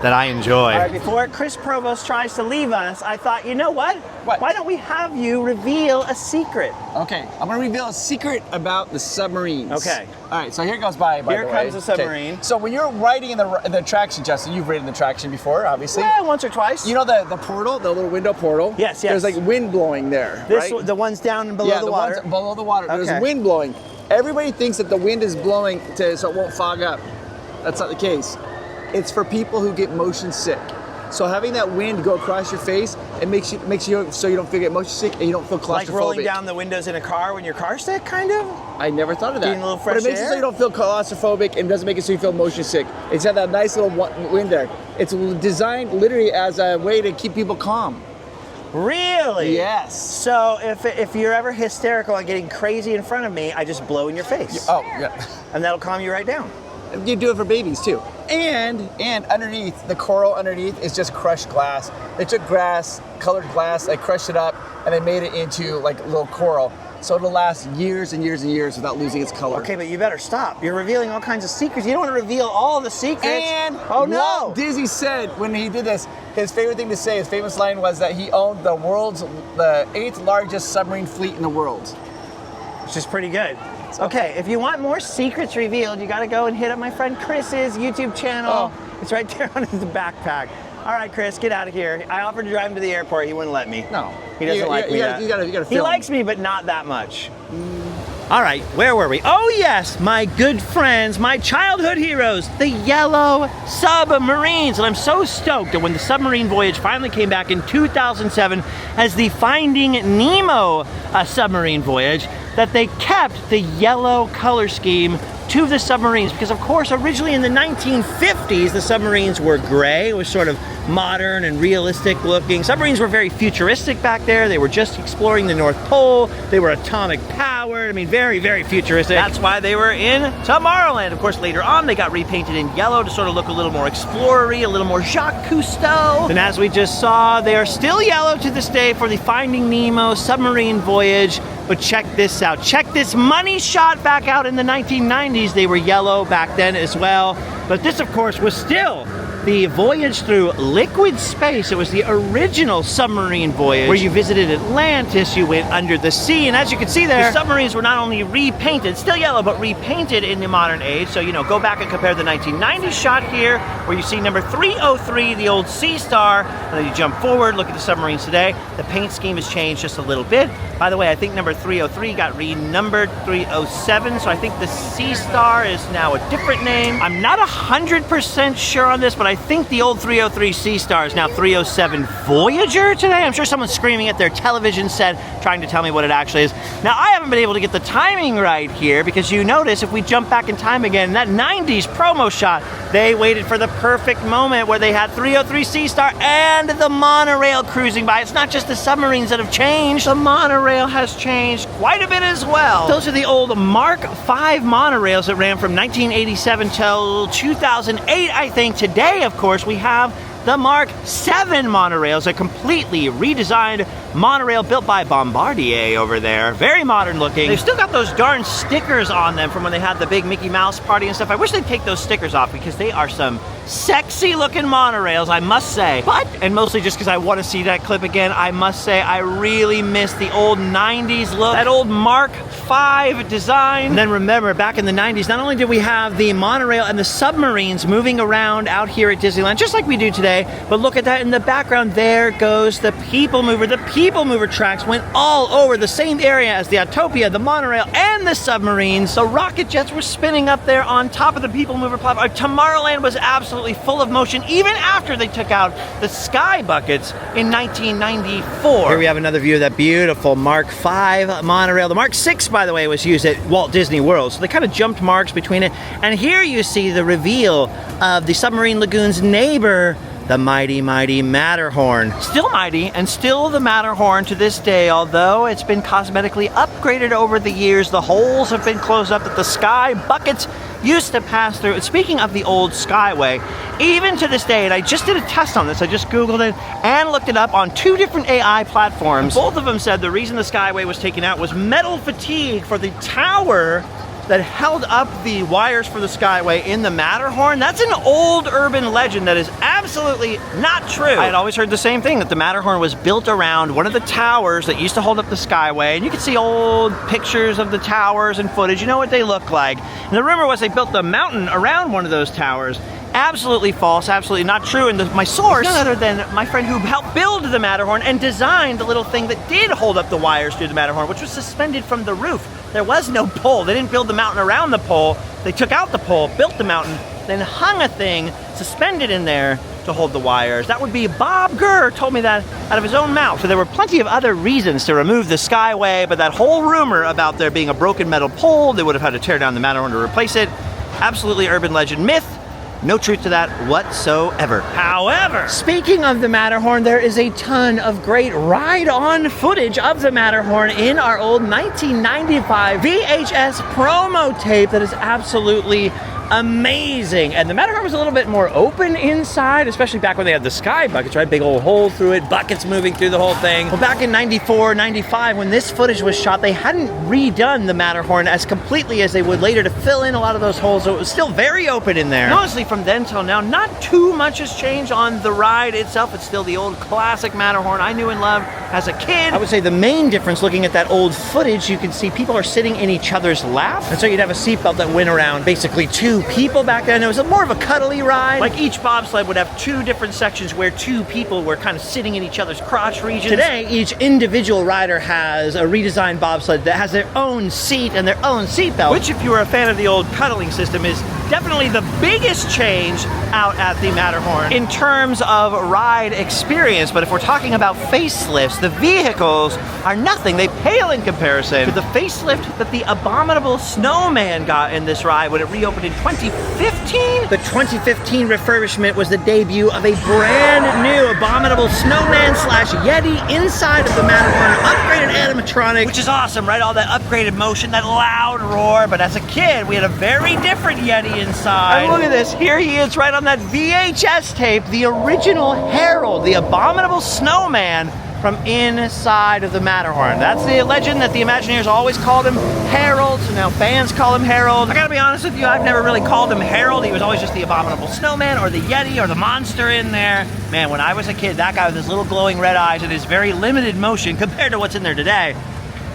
that I enjoy. All right, before Chris Provost tries to leave us, I thought, you know what? What? Why don't we have you reveal a secret? Okay, I'm gonna reveal a secret about the submarines. Okay. All right, so here goes by the way. Here comes the submarine. Okay. So when you're riding in the attraction, Justin, you've ridden the attraction before, obviously. Yeah, once or twice. You know the portal, the little window portal? Yes, yes. There's like wind blowing there, right? The ones down below the water? Yeah, the ones below the water. Okay. There's wind blowing. Everybody thinks that the wind is blowing so it won't fog up. That's not the case. It's for people who get motion sick. So having that wind go across your face, it makes you so you don't feel motion sick and you don't feel claustrophobic. Like rolling down the windows in a car when you're car sick, kind of? I never thought of that. Getting a little fresh but it makes air? it so you don't feel claustrophobic and doesn't make it so you feel motion sick. It's got that nice little wind there. It's designed literally as a way to keep people calm. Really? Yes. So if you're ever hysterical and getting crazy in front of me, I just blow in your face. Oh, yeah. And that'll calm you right down. You do it for babies too. And underneath, the coral underneath is just crushed glass. They took colored glass, they crushed it up, and they made it into like little coral. So it'll last years and years and years without losing its color. Okay, but you better stop. You're revealing all kinds of secrets. You don't want to reveal all the secrets. And oh no! Walt Disney said when he did this, his favorite thing to say, his famous line was that he owned the 8th largest submarine fleet in the world. Which is pretty good. Okay, if you want more secrets revealed, you got to go and hit up my friend Chris's YouTube channel. Oh. It's right there on his backpack. All right, Chris, get out of here. I offered to drive him to the airport. He wouldn't let me. No. He doesn't like me. You gotta film. He likes me, but not that much. All right, where were we? Oh yes, my good friends, my childhood heroes, the yellow submarines. And I'm so stoked that when the submarine voyage finally came back in 2007 as the Finding Nemo submarine voyage, that they kept the yellow color scheme to the submarines, because of course originally in the 1950s the submarines were gray. It was sort of modern and realistic looking. Submarines were very futuristic back there. They were just exploring the North Pole. They were atomic powered. I mean, very, very futuristic. That's why they were in Tomorrowland. Of course, later on they got repainted in yellow to sort of look a little more explorer-y, a little more Jacques Cousteau. And as we just saw, they are still yellow to this day for the Finding Nemo submarine voyage. But check this out. Check this money shot back out in the 1990s. They were yellow back then as well. But this, of course, was still the voyage through liquid space. It was the original submarine voyage where you visited Atlantis, you went under the sea, and as you can see there, the submarines were not only repainted, still yellow, but repainted in the modern age. So, you know, go back and compare the 1990s shot here, where you see number 303, the old Sea Star, and then you jump forward, look at the submarines today. The paint scheme has changed just a little bit. By the way, I think number 303 got renumbered 307, so I think the Sea Star is now a different name. I'm not 100% sure on this, but I think the old 303 Sea Star is now 307 Voyager today. I'm sure someone's screaming at their television set trying to tell me what it actually is. Now, I haven't been able to get the timing right here, because you notice if we jump back in time again, that 90s promo shot, they waited for the perfect moment where they had 303 Sea Star and the monorail cruising by. It's not just the submarines that have changed. The monorail has changed quite a bit as well. Those are the old Mark V monorails that ran from 1987 till 2008, I think. Today, of course, we have the Mark VII monorails, a completely redesigned monorail built by Bombardier over there. Very modern looking. They've still got those darn stickers on them from when they had the big Mickey Mouse party and stuff. I wish they'd take those stickers off, because they are some sexy looking monorails, I must say. But, and mostly just because I want to see that clip again, I must say I really miss the old 90s look, that old Mark V design. And then remember, back in the 90s, not only did we have the monorail and the submarines moving around out here at Disneyland, just like we do today, but look at that in the background. There goes the PeopleMover. The PeopleMover tracks went all over the same area as the Autopia, the monorail, and the submarines. The rocket jets were spinning up there on top of the PeopleMover platform. Tomorrowland was absolutely full of motion, even after they took out the sky buckets in 1994. Here we have another view of that beautiful Mark V monorail. The Mark VI, by the way, was used at Walt Disney World, so they kind of jumped marks between it. And here you see the reveal of the submarine lagoon's neighbor, the mighty, mighty Matterhorn. Still mighty, and still the Matterhorn to this day, although it's been cosmetically upgraded over the years. The holes have been closed up that the sky buckets used to pass through. And speaking of the old Skyway, even to this day, and I just did a test on this, I just Googled it and looked it up on 2 different AI platforms. Both of them said the reason the Skyway was taken out was metal fatigue for the tower that held up the wires for the Skyway in the Matterhorn. That's an old urban legend that is absolutely not true. I had always heard the same thing, that the Matterhorn was built around one of the towers that used to hold up the Skyway, and you can see old pictures of the towers and footage. You know what they look like. And the rumor was they built the mountain around one of those towers. Absolutely false, absolutely not true. And my source, none other than my friend who helped build the Matterhorn and designed the little thing that did hold up the wires through the Matterhorn, which was suspended from the roof. there was no pole. They didn't build the mountain around the pole. They took out the pole, built the mountain, then hung a thing suspended in there to hold the wires. That would be Bob Gurr told me that out of his own mouth. So there were plenty of other reasons to remove the Skyway, but that whole rumor about there being a broken metal pole, they would have had to tear down the Matterhorn to replace it, absolutely urban legend myth. No truth to that whatsoever. However, speaking of the Matterhorn, there is a ton of great ride-on footage of the Matterhorn in our old 1995 VHS promo tape that is absolutely amazing. And the Matterhorn was a little bit more open inside, especially back when they had the sky buckets, right? Big old hole through it, buckets moving through the whole thing. Well, back in 94, 95, when this footage was shot, they hadn't redone the Matterhorn as completely as they would later to fill in a lot of those holes, so it was still very open in there. And honestly, from then till now, not too much has changed on the ride itself. It's still the old classic Matterhorn I knew and loved as a kid. I would say the main difference, looking at that old footage, you can see people are sitting in each other's lap, and so you'd have a seatbelt that went around basically two people back then. It was more of a cuddly ride. Like each bobsled would have two different sections where two people were kind of sitting in each other's crotch regions. Today, each individual rider has a redesigned bobsled that has their own seat and their own seatbelt, which, if you were a fan of the old cuddling system, is definitely the biggest change out at the Matterhorn in terms of ride experience. But if we're talking about facelifts, the vehicles are nothing. They pale in comparison to the facelift that the Abominable Snowman got in this ride when it reopened in 2015. The 2015 refurbishment was the debut of a brand new Abominable Snowman slash Yeti inside of the Matterhorn, upgraded animatronic, which is awesome, right? All that upgraded motion, that loud roar. But as a kid, we had a very different Yeti inside. And look at this. Here he is right on that VHS tape, the original Harold, the Abominable Snowman from inside of the Matterhorn. That's the legend that the Imagineers always called him Harold, so now fans call him Harold. I gotta be honest with you, I've never really called him Harold. He was always just the Abominable Snowman or the Yeti or the monster in there. Man, when I was a kid, that guy with his little glowing red eyes and his very limited motion compared to what's in there today,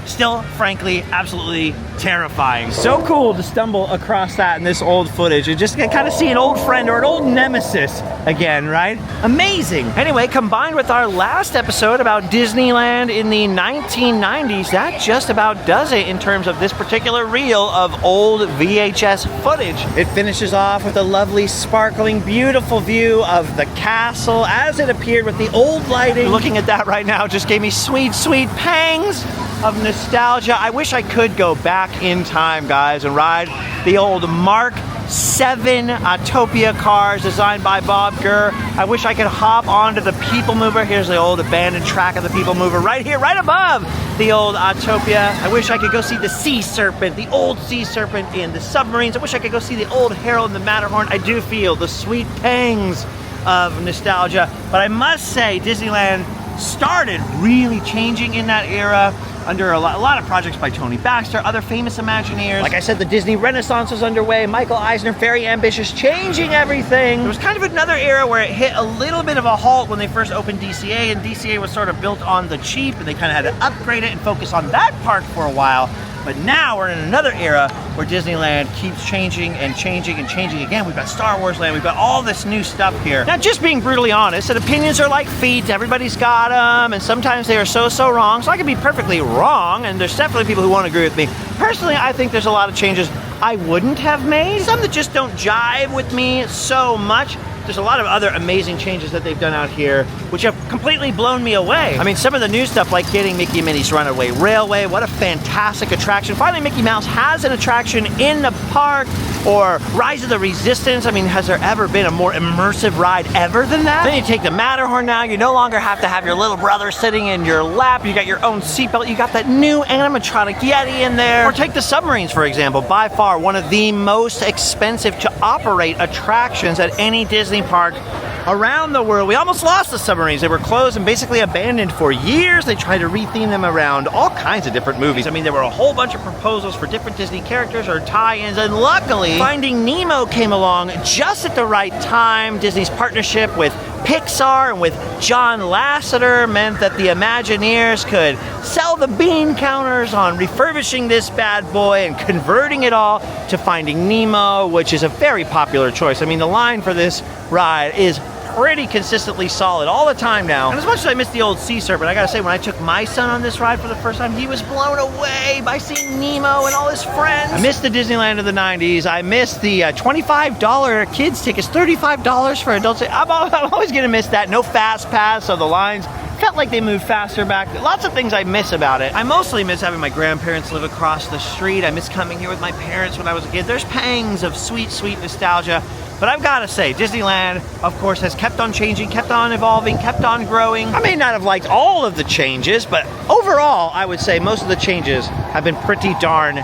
still, frankly, absolutely terrifying. So cool to stumble across that in this old footage and just kind of see an old friend or an old nemesis again, right? Amazing. Anyway, combined with our last episode about Disneyland in the 1990s, that just about does it in terms of this particular reel of old VHS footage. It finishes off with a lovely, sparkling, beautiful view of the castle as it appeared with the old lighting. Looking at that right now just gave me sweet, sweet pangs of nostalgia. I wish I could go back in time, guys, and ride the old Mark 7 Autopia cars designed by Bob Gurr. I wish I could hop onto the PeopleMover. Here's the old abandoned track of the PeopleMover right here, right above the old Autopia. I wish I could go see the Sea Serpent, the old Sea Serpent in the submarines. I wish I could go see the old Harold and the Matterhorn. I do feel the sweet pangs of nostalgia, but I must say Disneyland started really changing in that era under a lot of projects by Tony Baxter, other famous Imagineers. Like I said, the Disney Renaissance was underway. Michael Eisner, very ambitious, changing everything. There was kind of another era where it hit a little bit of a halt when they first opened DCA, and DCA was sort of built on the cheap, and they kind of had to upgrade it and focus on that park for a while. But now we're in another era where Disneyland keeps changing and changing and changing again. We've got Star Wars Land, we've got all this new stuff here. Now, just being brutally honest, that opinions are like feet, everybody's got them, and sometimes they are so wrong. So I can be perfectly wrong, and there's definitely people who won't agree with me. Personally, I think there's a lot of changes I wouldn't have made, some that just don't jive with me so much. There's a lot of other amazing changes that they've done out here, which have completely blown me away. I mean, some of the new stuff like getting Mickey and Minnie's Runaway Railway, what a fantastic attraction. Finally, Mickey Mouse has an attraction in the park. Or Rise of the Resistance. I mean, has there ever been a more immersive ride ever than that? Then you take the Matterhorn now, you no longer have to have your little brother sitting in your lap, you got your own seatbelt, you got that new animatronic Yeti in there. Or take the submarines, for example, by far one of the most expensive to operate attractions at any Disney park around the world. We almost lost the submarines. They were closed and basically abandoned for years. They tried to retheme them around all kinds of different movies. I mean, there were a whole bunch of proposals for different Disney characters or tie-ins, and luckily, Finding Nemo came along just at the right time. Disney's partnership with Pixar and with John Lasseter meant that the Imagineers could sell the bean counters on refurbishing this bad boy and converting it all to Finding Nemo, which is a very popular choice. I mean, the line for this ride is pretty consistently solid all the time now. And as much as I miss the old Sea Serpent, I gotta say, when I took my son on this ride for the first time, he was blown away by seeing Nemo and all his friends. I miss the Disneyland of the 90s. I miss the $25 kids tickets, $35 for adults. I'm always gonna miss that. No fast pass, so the lines felt like they moved faster back. Lots of things I miss about it. I mostly miss having my grandparents live across the street. I miss coming here with my parents when I was a kid. There's pangs of sweet, sweet nostalgia. But I've got to say, Disneyland, of course, has kept on changing, kept on evolving, kept on growing. I may not have liked all of the changes, but overall, I would say most of the changes have been pretty darn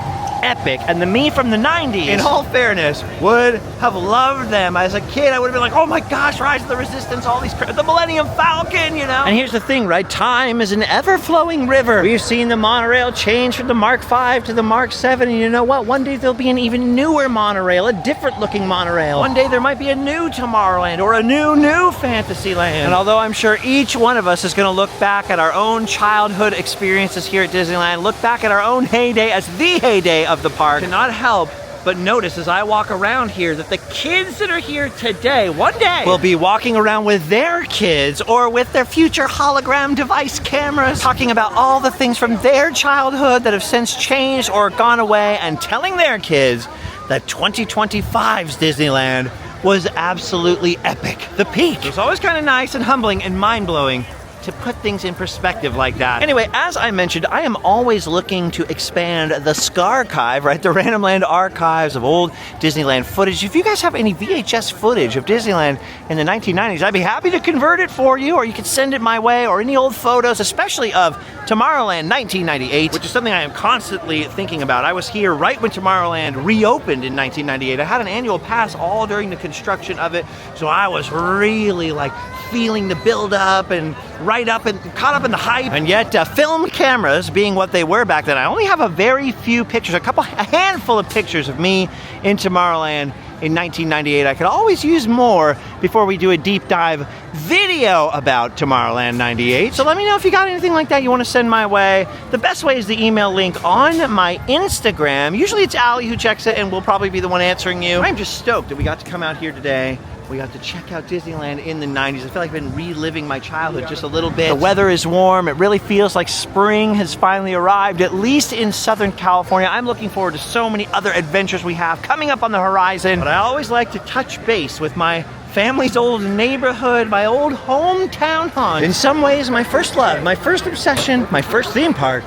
epic. And the me from the 90s, in all fairness, would have loved them. As a kid, I would have been like, oh my gosh, Rise of the Resistance, all these, the Millennium Falcon, you know? And here's the thing, right? Time is an ever-flowing river. We've seen the monorail change from the Mark V to the Mark 7, and you know what? One day there'll be an even newer monorail, a different-looking monorail. One day there might be a new Tomorrowland or a new Fantasyland. And although I'm sure each one of us is gonna look back at our own childhood experiences here at Disneyland, look back at our own heyday as the heyday of the park, cannot help but notice as I walk around here that the kids that are here today, one day, will be walking around with their kids or with their future hologram device cameras, talking about all the things from their childhood that have since changed or gone away, and telling their kids that 2025's Disneyland was absolutely epic. The peak. It's always kind of nice and humbling and mind-blowing to put things in perspective like that. Anyway, as I mentioned, I am always looking to expand the Scarchive, right? The Randomland archives of old Disneyland footage. If you guys have any VHS footage of Disneyland in the 1990s, I'd be happy to convert it for you, or you can send it my way, or any old photos, especially of Tomorrowland 1998, which is something I am constantly thinking about. I was here right when Tomorrowland reopened in 1998. I had an annual pass all during the construction of it, so I was really like feeling the build up and right up and caught up in the hype. And yet film cameras being what they were back then, I only have a very few pictures, a handful of pictures of me in Tomorrowland in 1998. I could always use more before we do a deep dive video about Tomorrowland 98. So let me know if you got anything like that you want to send my way. The best way is the email link on my Instagram. Usually it's Allie who checks it and will probably be the one answering you. I'm just stoked that we got to come out here today. We got to check out Disneyland in the 90s. I feel like I've been reliving my childhood just a little bit. The weather is warm. It really feels like spring has finally arrived, at least in Southern California. I'm looking forward to so many other adventures we have coming up on the horizon. But I always like to touch base with my family's old neighborhood, my old hometown haunt. In some ways, my first love, my first obsession, my first theme park,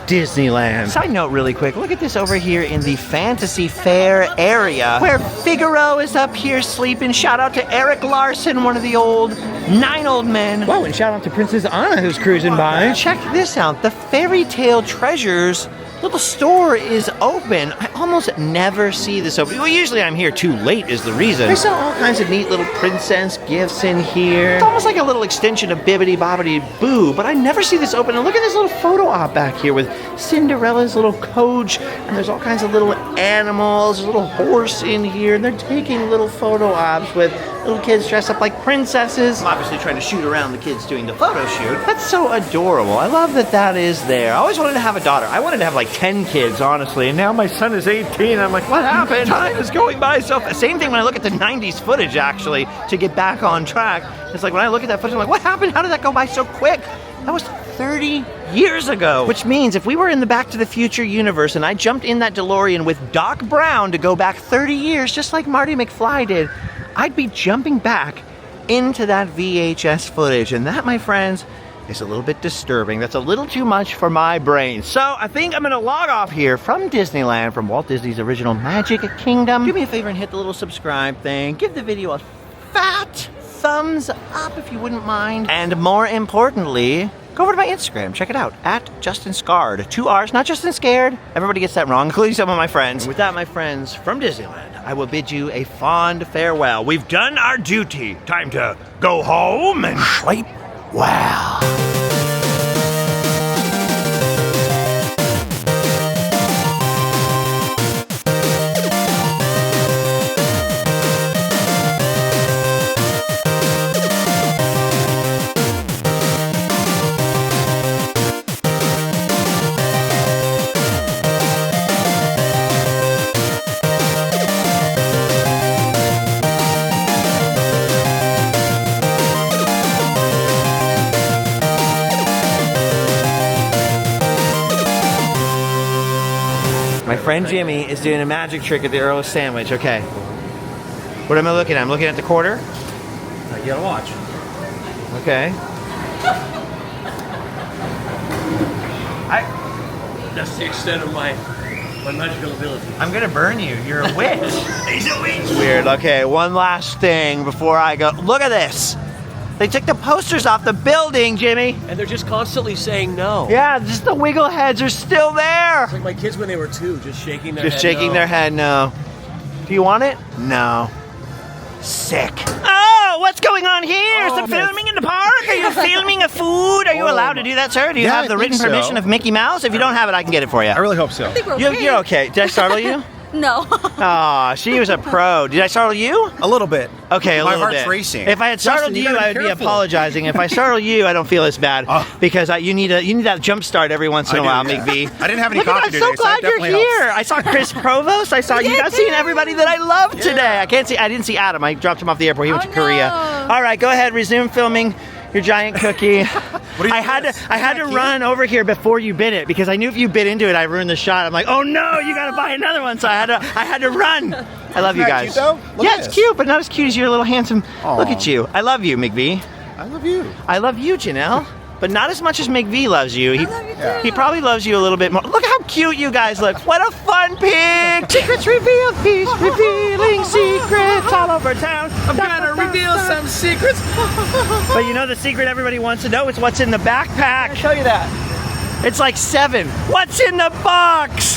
Disneyland. Side note really quick, look at this over here in the Fantasy Fair area where Figaro is up here sleeping. Shout out to Eric Larson, one of the nine old men. Whoa, and shout out to Princess Anna who's cruising by. Check this out, the Fairy Tale Treasures little store is open. I almost never see this open. Well, usually I'm here too late is the reason. They sell all kinds of neat little princess gifts in here. It's almost like a little extension of Bibbidi Bobbidi Boo, but I never see this open. And look at this little photo op back here with Cinderella's little coach, and there's all kinds of little animals. There's a little horse in here, and they're taking little photo ops with little kids dressed up like princesses. I'm obviously trying to shoot around the kids doing the photo shoot. That's so adorable. I love that that is there. I always wanted to have a daughter. I wanted to have like 10 kids, honestly, and now my son is 18. I'm like, what happened? Time is going by so fast. Same thing when I look at the 90s footage, actually, to get back on track. It's like when I look at that footage, I'm like, what happened? How did that go by so quick? That was 30 years ago. Which means if we were in the Back to the Future universe and I jumped in that DeLorean with Doc Brown to go back 30 years, just like Marty McFly did, I'd be jumping back into that VHS footage. And that, my friends, is a little bit disturbing. That's a little too much for my brain. So I think I'm gonna log off here from Disneyland, from Walt Disney's original Magic Kingdom. Do me a favor and hit the little subscribe thing. Give the video a fat thumbs up if you wouldn't mind. And more importantly, go over to my Instagram, check it out, at Justin Scarred. 2 R's, not Justin Scared. Everybody gets that wrong, including some of my friends. And with that, my friends, from Disneyland, I will bid you a fond farewell. We've done our duty. Time to go home and sleep well. friend Jimmy is doing a magic trick at the Earl Sandwich. Okay. What am I looking at? I'm looking at the quarter. You gotta watch. Okay. That's the extent of my magical ability. I'm gonna burn you. You're a witch. He's a witch. Weird. Okay, one last thing before I go. Look at this. They took the posters off the building, Jimmy. And they're just constantly saying no. Yeah, just the wiggle heads are still there. It's like my kids when they were 2, just shaking their head. Just shaking no. their head, no. Do you want it? No. Sick. Oh, what's going on here? Some filming in the park? Are you filming a food? Are you allowed to do that, sir? Do you have the written permission of Mickey Mouse? If you don't have it, I can get it for you. I really hope so. I think we're okay. You're okay. Did I startle you? No. Aw, she was a pro. Did I startle you? A little bit. Okay, a My little heart's bit. racing. If I had startled Justin, you, you gotta I would be careful. apologizing. If I startle you, I don't feel as bad because you need that jump start every once in a I do, while, yeah. McVie. I didn't have any Look, coffee I'm today, so so glad that you're definitely helps. here. I saw Chris Provost. I saw you. I've seen everybody that I love today. I didn't see Adam. I dropped him off the airport. He went to Korea. No. All right, go ahead. Resume filming your giant cookie. I had to run over here before you bit it because I knew if you bit into it, I ruined the shot. I'm like, oh no, you gotta buy another one. So I had to run. I love you Isn't that guys. cute, though? Look Yeah, at it's this. cute, but not as cute as your little handsome. Aw. Look at you. I love you, McVie. I love you. I love you, Janelle. But not as much as McVie loves you. He probably loves you a little bit more. Look how cute you guys look. What a fun pic. Secrets revealed, peace revealing secrets all over town. I'm gonna reveal some secrets. But you know the secret everybody wants to know is what's in the backpack. I'll tell you that. It's like 7. What's in the box?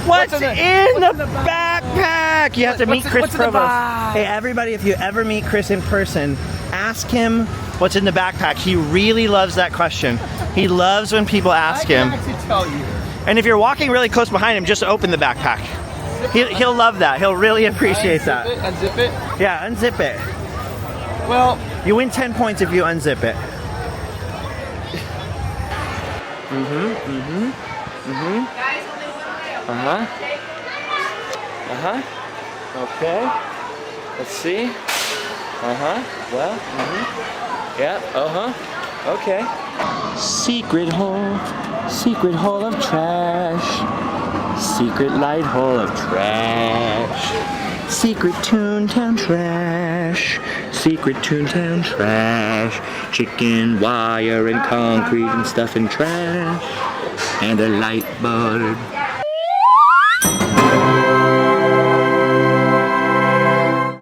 What's in the backpack? You have to meet Chris what's in the Provost. box? Hey, everybody, if you ever meet Chris in person, ask him what's in the backpack. He really loves that question. He loves when people ask him. I can actually tell you. And if you're walking really close behind him, just open the backpack. He'll love that. He'll really appreciate that. Unzip it. Yeah, unzip it. Well, You win 10 points if you unzip it. Okay. Let's see. Well. Yeah. Okay. Secret hole of trash. Secret light hole of trash. Secret Toontown trash. Secret Toontown trash. Chicken wire and concrete and stuff and trash. And a light bulb.